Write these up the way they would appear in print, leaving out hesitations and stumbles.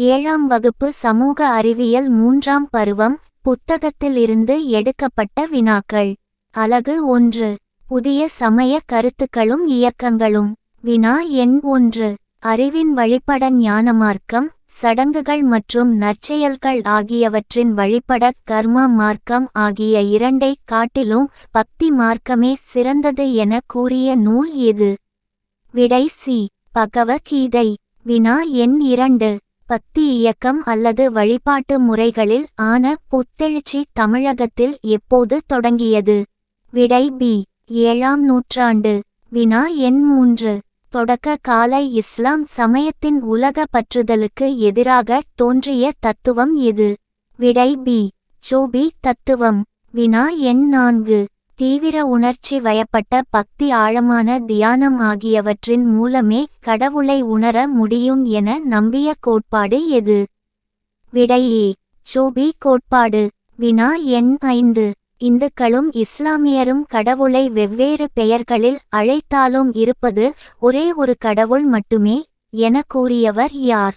ஏழாம் வகுப்பு சமூக அறிவியல் 3ஆம் பருவம். புத்தகத்திலிருந்து எடுக்கப்பட்ட வினாக்கள். அலகு 1. புதிய சமய கருத்துக்களும் இயக்கங்களும். வினா எண் 1. அறிவின் வழிபட ஞானமார்க்கம், சடங்குகள் மற்றும் நற்செயல்கள் ஆகியவற்றின் வழிபட கர்ம மார்க்கம் ஆகிய இரண்டைக் காட்டிலும் பக்தி மார்க்கமே சிறந்தது என கூறிய நூல் எது? விடை சி. பகவத்கீதை. வினா எண் 2. பக்தி இயக்கம் அல்லது வழிபாட்டு முறைகளில் ஆன புத்தெழுச்சி தமிழகத்தில் எப்போது தொடங்கியது? விடை பி. 7ஆம் நூற்றாண்டு. வினா எண் 3. தொடக்க கால இஸ்லாம் சமயத்தின் உலக பற்றுதலுக்கு எதிராக தோன்றிய தத்துவம் எது? விடை பி. சோபி தத்துவம். வினா எண் 4. தீவிர உணர்ச்சி வயப்பட்ட பக்தி ஆழமான தியானம் ஆகியவற்றின் மூலமே கடவுளை உணர முடியும் என நம்பிய கோட்பாடு எது? விடை ஏ. சோபி கோட்பாடு. வினா எண் 5. இந்துக்களும் இஸ்லாமியரும் கடவுளை வெவ்வேறு பெயர்களில் அழைத்தாலும் இருப்பது ஒரே ஒரு கடவுள் மட்டுமே என கூறியவர் யார்?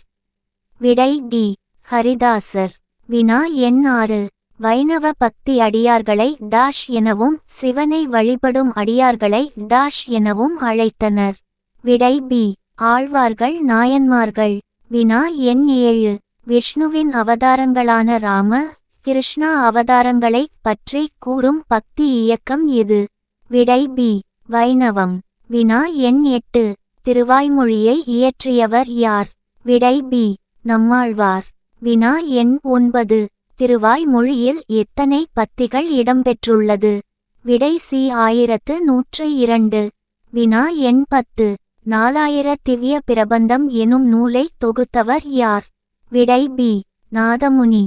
விடை டி. ஹரிதாசர். வினா எண் 6. வைணவ பக்தி அடியார்களை டாஷ் எனவும் சிவனை வழிபடும் அடியார்களை டாஷ் எனவும் அழைத்தனர்? விடை பி. ஆழ்வார்கள் நாயன்மார்கள். வினா எண் 7. விஷ்ணுவின் அவதாரங்களான ராம, கிருஷ்ணா அவதாரங்களைப் பற்றி கூறும் பக்தி இயக்கம் எது? விடை பி. வைணவம். வினா எண் 8. திருவாய்மொழியை இயற்றியவர் யார்? விடை பி. நம்மாழ்வார். வினா எண் 9. திருவாய்மொழியில் எத்தனை பத்திகள் இடம்பெற்றுள்ளது? விடை சி. 1102. வினா எண் 10. 4000 திவ்ய பிரபந்தம் எனும் நூலை தொகுத்தவர் யார்? விடை பி. நாதமுனி.